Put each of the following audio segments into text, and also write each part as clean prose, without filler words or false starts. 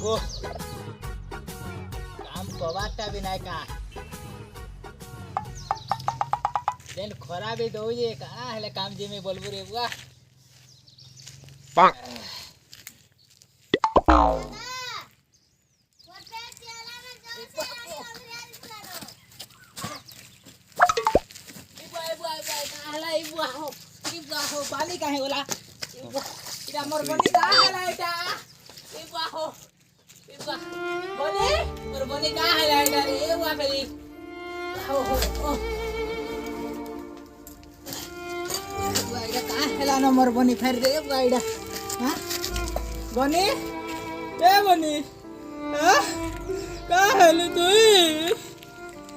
ओ काम कबाटा भी नहीं का देन खरा भी दो ये का हेले काम जे में बोलबो रे बुआ पाक पानी काहे होला इरा मोर बनी का हला इटा इबा हो इबा बनी मोर बनी का हला इटा रे बुआ फेरी हो ओ बुआ इटा का हला न मोर बनी फेर रे बुआ इटा हां बनी ए बनी हां का हले तू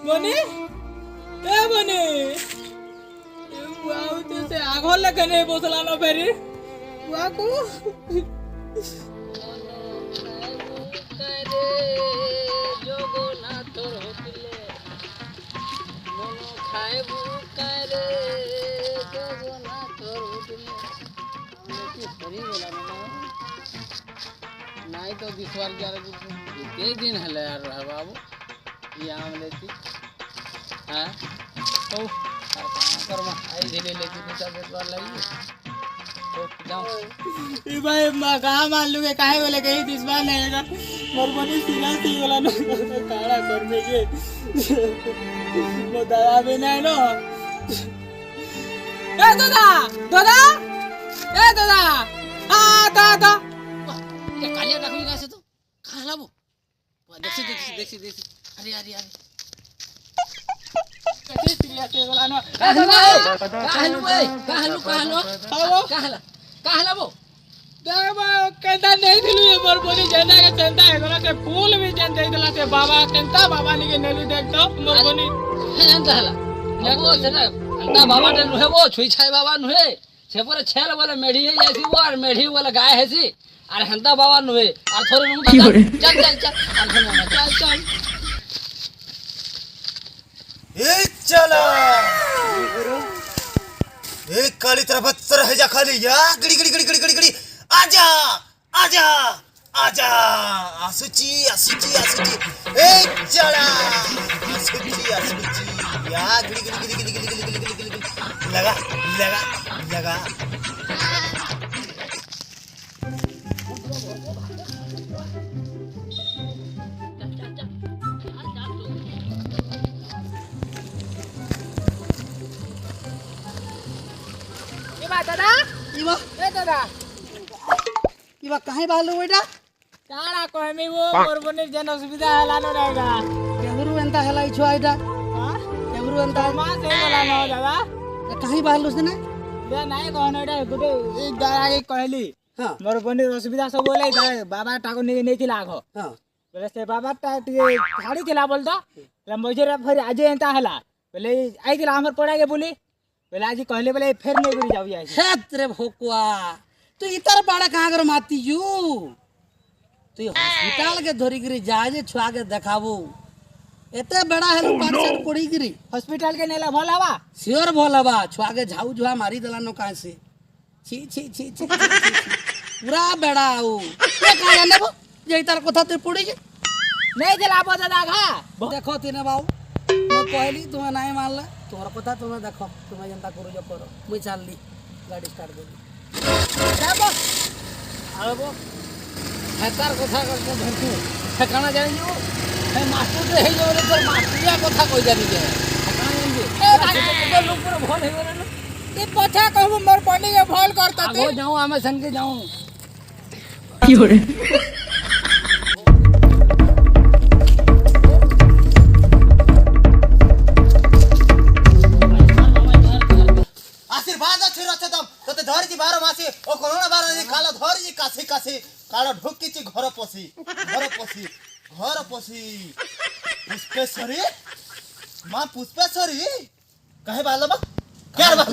बनी ए बनी वाओ तुसे आगो लगने बोसलानो फेरी वाकू करे जोगो ना तोर होतले मोनो खाएबू करे जोगो ना तोर होतले हमने की सरी बोला नहीं तो दिसवार यार के दिन हले यार रह बाबू ये आम लेती हां ओ कर्मा आई धीरे लेके निकल बेटवार लगी तो जाओ ई भाई मगा मान लूगे काहे बोले कहीं दिसवा नहीं ना मोर बनी सीना सी वाला न काड़ा कर में के वो दवा भी नहीं नो ए दादा दादा ए दादा आ दादा ये कालिया रखी कैसे तो खा ला वो देखी अरे अरे अरे फूल भी जन दे दिला से बाबा केंता बाबा लिगे नेलु देख तो मोर बनी हेंता हला लगो से ना बाबा ने नुहे वो छुई छाई बाबा नुहे से पर छेल वाला मेढ़ी है ऐसी वो और मेढ़ी वाला गाय है सी और हेंता बाबा नुहे और थोड़े नु चल चल ए चला ए काली तरह बत्तर है जा खाली या गड़ी आजा आजा आजा आसुची ए चला आसुची या गड़ी लगा दादा इवा ए दादा इवा काहे बालो बेटा काड़ा कहमी वो मोर बनी जन असुविधा हलानो रहेगा केमरू एंता हेलाई छुआ इटा हां केमरू एंता मां से बोलानो दादा काहे बालो से ना दे नाही कहनो एटा गुटे ई दादा के कहली हां मोर बनी असुविधा सब बोले बाबा टाको नहीं थिला आखो हां बोले से बाबा टा झाड़ी थिला बोल तो ले मजरे फिर आज एंता हला बोले आई थिला हमर पड़ा के बोली बोले आज कहले बोले फिर नहीं करी जाऊ आई हेत रे भोकुआ तू इतर बाड़ा कहां कर माती जू तू हॉस्पिटल के धोरी गिरी जाजे छुआ के देखाबू एते बड़ा हेल पाछन पड़ी गिरी हॉस्पिटल के नेला भलावा सियोर भोलाबा छुआ के झाऊ झुआ मारी दलानो कहां से छी पूरा बड़ा ओ ये का जाने बो जे इतर कथा ते पड़ी जे नहीं दिलाबो दादा घा देखो तिने बाबू मैं कहली तुम्हें नहीं मानला तुम्हारा कथा तुम्हें देखो तुम्हें जनता करो जो करो मुई चल ली गाड़ी स्टार्ट कर जाबो आबो हेतार कथा करके धरतु ठिकाना जाई जो हे मास्टर रे हे जो रे तो मास्टरिया कथा कहि जानी जे ठिकाना जाई जे ए लोग पूरा भल हे रे ई पछा कहबो मोर बनी के भल करता आगो जाऊं हमें सन के जाऊं की हो रे आशीर्वाद अच्छे रखे तम तते धर जी 12 मासी ओ कोरोना 12 जी खाला धर जी कासी काला ढुकी ची घर पसी पुष्पेश्वरी मां पुष्पेश्वरी कहे बालो बा क्या बा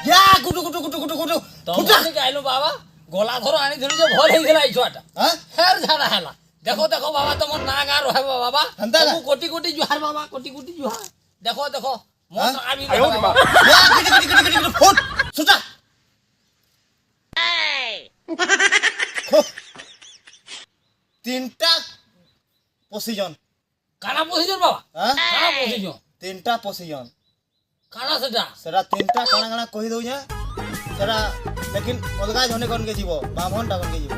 या गुटु तो माने गाइलो बाबा गोला धरो आनी धरि जे भल हे गेला ई छुआटा हां फेर झाड़ा हला देखो बाबा तुम ना गा रहे बाबा तुम कोटी जुहार बाबा कोटी जुहार देखो मोर आबी या फुट सुता तीनटा পসিজন কানা পসিজন বাবা হ্যাঁ কানা পসিজন তিনটা পসিজন কানা সেটা সেটা তিনটা কাଣା কাଣା কহি দউছে সেটা লেকিন অলগা জনে কোন কে যাব বামনটা কোন কে যাব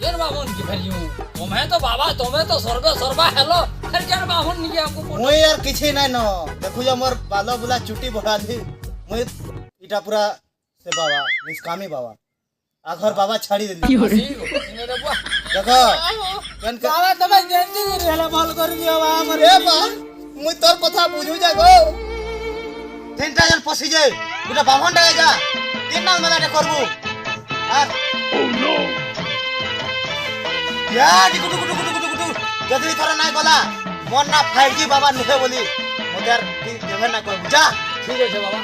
কেন বামন কি ফেরিও তুমি তো বাবা তুমি তো সর্বে সর্বা হেলো ফের কেন বামন নিকে আমকো মুই আর কিছু নাই ন দেখু যে মোর বাল বুলা চুটি বড়া দি মুই ইটা পুরা সে বাবা নিষ্কামি বাবা আঘর বাবা ছাড়ি দিলি দেখো কেন বাবা তুমি জেন্দি করে হেলা ভাল করে দিও বাবা আমার এ বা মুই তোর কথা বুঝু যা গো তিনটা জন পসি যাই গোটা বামনটা যা তিন নাল মেলাটা করবো আর ইয়া ডিকু টুকু টুকু টুকু টুকু যদি থরা নাই গলা মন না 5G বাবা নুহে বলি মতে আর দেবে না করবো যা ঠিক আছে বাবা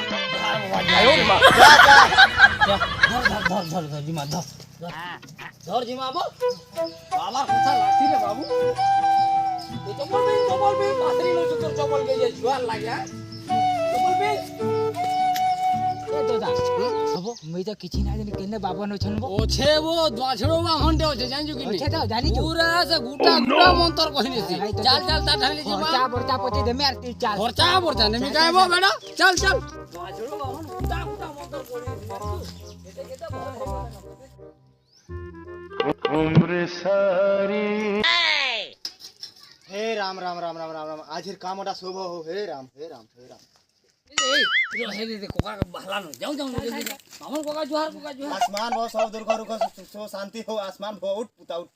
যা যা ধর জিমা ধর জিমা বাবু বাবার কথা লাগছি রে বাবু এই চপল বে পাথরি লো তোর চপল কে যে জোয়ার লাগা চপল বে এ দাদা হবো মই তো কিছু না জানি কেনে বাবা ন ছনবো ওছে ও দছড়ো বাহনতে আছে জানিছো কি ওছে তো জানি তো পুরা সে গুটা গুটা মন্তর কহিনেছি চাল চাল তা ঢালি জিমা খরচা বরচা পচে দেমে আর তুই চাল খরচা নেমি কাইবো বেটা চল চল দছড়ো বাহন গুটা গুটা মন্তর কহিনেছি এটা কেটা हे राम राम राम राम राम राम आज हिर काम ओटा शुभ हो हे राम हे राम हे राम এই তুই হেদি দে কোকা বাহলানো যাও যাও জলদি বাহন কোকা জোহার आसमान हो सब दुर्गा रुको सो शांति हो आसमान हो उठ पुता उठ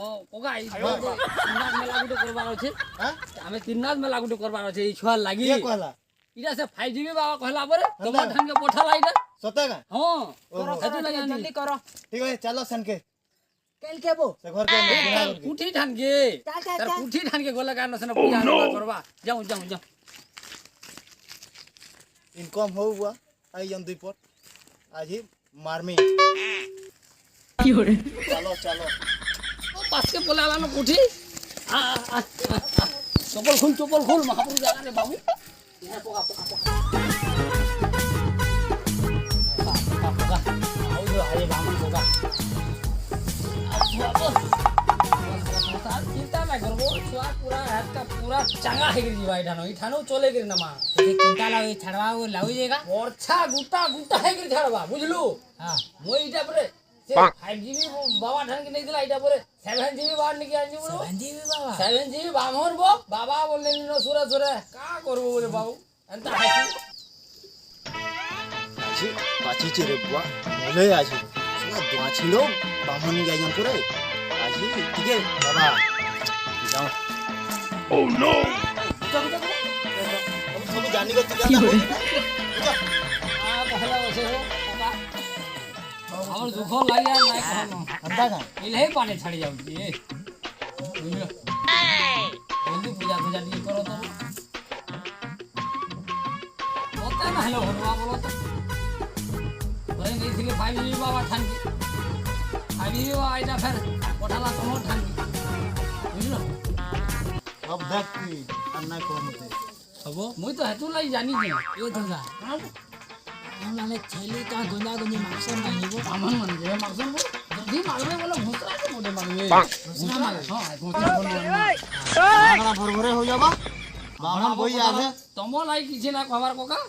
ও কোকা এই তিননাথ মেলা গুটো করবার আছে हां আমি তিননাথ মেলা গুটো করবার আছে এই ছুয়ার লাগি ये कहला ইটা সে 5GB বাবা কহলা পরে তোমার ধানকে পঠালা ইটা सतेगा হ্যাঁ ओहो। হেতু লাগি জলদি করো ठीक है चलो सन के কেল কেবো से घर के बिना के কুঠি ধানকে চাল চাল তার চাল কুঠি ধানকে গলা কান সনে পূজা করবা যাও যাও যাও इनकम हो हुआ आई जन दुई पट आज ही मारमी चलो चलो ও পাঁচকে বলে আলানো কুঠি চপল খুল মহাপুর জায়গা রে বাবু পোকা পোকা পোকা পোকা আউ যে আরে বামন পোকা চিন্তা না করবো ছুয়া পুরা একটা পুরা চাঙ্গা হয়ে গেছি ভাই ঠানো এই ঠানো চলে গেলি না মা চিন্তা লাউই ছাড়বা ও লাউই জায়গা বর্ষা গুটা গুটা হয়ে গেলি ছাড়বা বুঝলু হ্যাঁ মই এটা পরে 5GB বাবা ঠানকে নেই দিলা এটা পরে 7GB বার নাকি আনছি বলো বান্ধিবি বাবা 7GB বামর বো বাবা বললেন ন সুরে সুরে কা করব বলে বাবু এন্তা হাসি आज पाची चिरे बुआ बोले आज सुना दुआ छिलो बामन गए जन करे आज ठीक है बाबा जाओ ओह नो सब जानी को तुझा আ কহলা বসে হো বাবা আমার দুঃখ লাগিয়া নাই কহনো अंदा का ইলহে পানি ছাড়ি যাউছি বুঝলো জলদি পূজা পূজা দিয়ে করো তো ওটা না হলো হনুমা বলো তো ওই নেইছিলে 5GB বাবা ঠানকি 5GB বাবা এটা ফের কোঠালা তোমার ঠানকি বুঝলো अब देख की अन्ना को मते হব মই তো হেতু লাই জানি যে ও দাদা মানে ছেলে তা গঞ্জা গঞ্জি মাংস নাই নিব আমার মনে যে মাগজন যদি মাগবে বলে ভুতরা তো মোটে মাগবে ভুতরা মাগে হ্যাঁ ভুতরা বলে আমরা ভরভরে हो जाबा बामन বই আছে তম লাই কিছু না কবার কোকা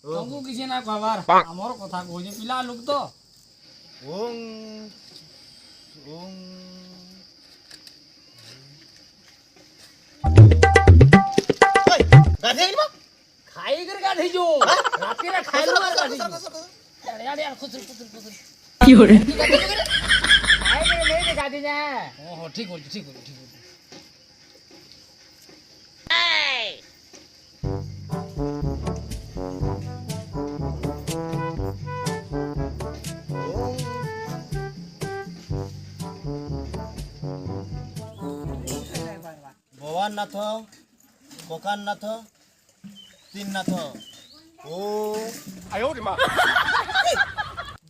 তমকু কিছু না কবার আমার কথা কইছে পিলা লোক তো ওং ওং ওই গাধে গিবা খাই করে গাধি যো রাতে রে খাইলো আর গাধি আরে আরে খুচুর খুচুর খুচুর কি করে খাই করে নেই রে গাদি না ও হো ঠিক বলছি ঠিক বলছি ঠিক বলছি ভগবান নাথ কোকান নাথ তিন নাথ ও আয়ো রে মা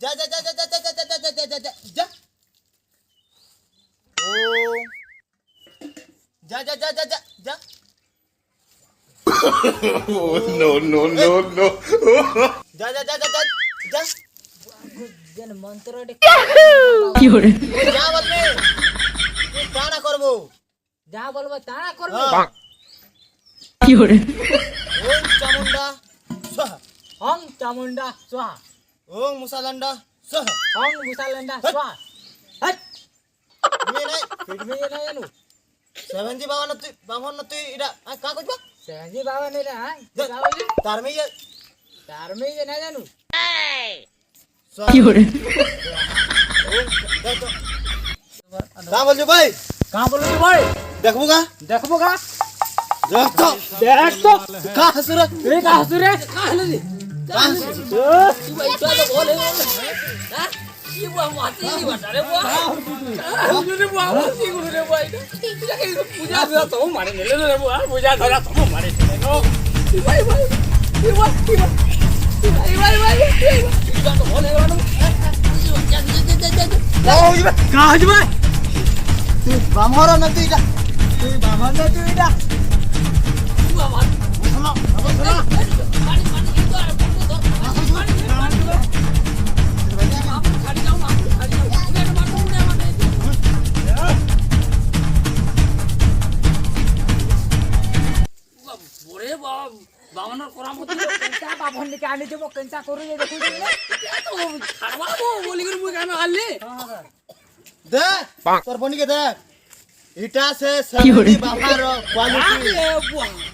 যা যা যা যা যা যা যা যা যা যা যা যা ও যা যা যা যা যা যা no, no, no, no. যা যা যা যা যা যা যেন মন্ত্রটা কি করে যা বলবে তুই প্রাণা করবো যা বলবো তারা করবে হ্যাঁ। Fiore, ওম চামুন্ডা স্বাহা হং চামুন্ডা স্বাহা ওম মুসালান্ডা স্বাহা হং মুসালেন্ডা স্বাহা হট মে নাই ফিটমি না জানো সেভেনজি বাবা না তুই বাবা না তুই এটা কা কইবা সেজি বাবা নে না তার মে তার মে না জানো স্বাহা Fiore, কা বলছো ভাই কা বলো ভাই দেখবো গা দেখবো গা দেখ তো দেখ তো কা হাসুরা এই কা হসুরে কা হলো রে কা হাসুরা কি ভাই তো বলে হ্যাঁ কি বুয়া মাটি কি বাটা রে বুয়া রে বুয়া কি গুলো রে বুয়া এটা কি পূজা ধরা তো মারে নেলে রে বুয়া পূজা ধরা তো মারে নেলে নো ভাই ভাই কি বুয়া কি ভাই ভাই এটা তো বলে বানো কা হজবে তুই বামহর না তুই এটা তুই বাবা না তুই এটা বুয়া মার শোনো বাবা শোনো পানি পানি তো আর পানি খাড়ি যাও মা খাড়ি যাও উড়ে মার উড়ে মার ওরে বাবা বামনের করামতি কেনটা বাবন দিকে আনি দেব কেনটা করে যে দেখুন এটা তো খারাপ বলি করে মুই কেন আনলি দেখ তোর বনিকে দেখ এটা সে সেভেনজি বাবার কোয়ালিটি আরে বুয়া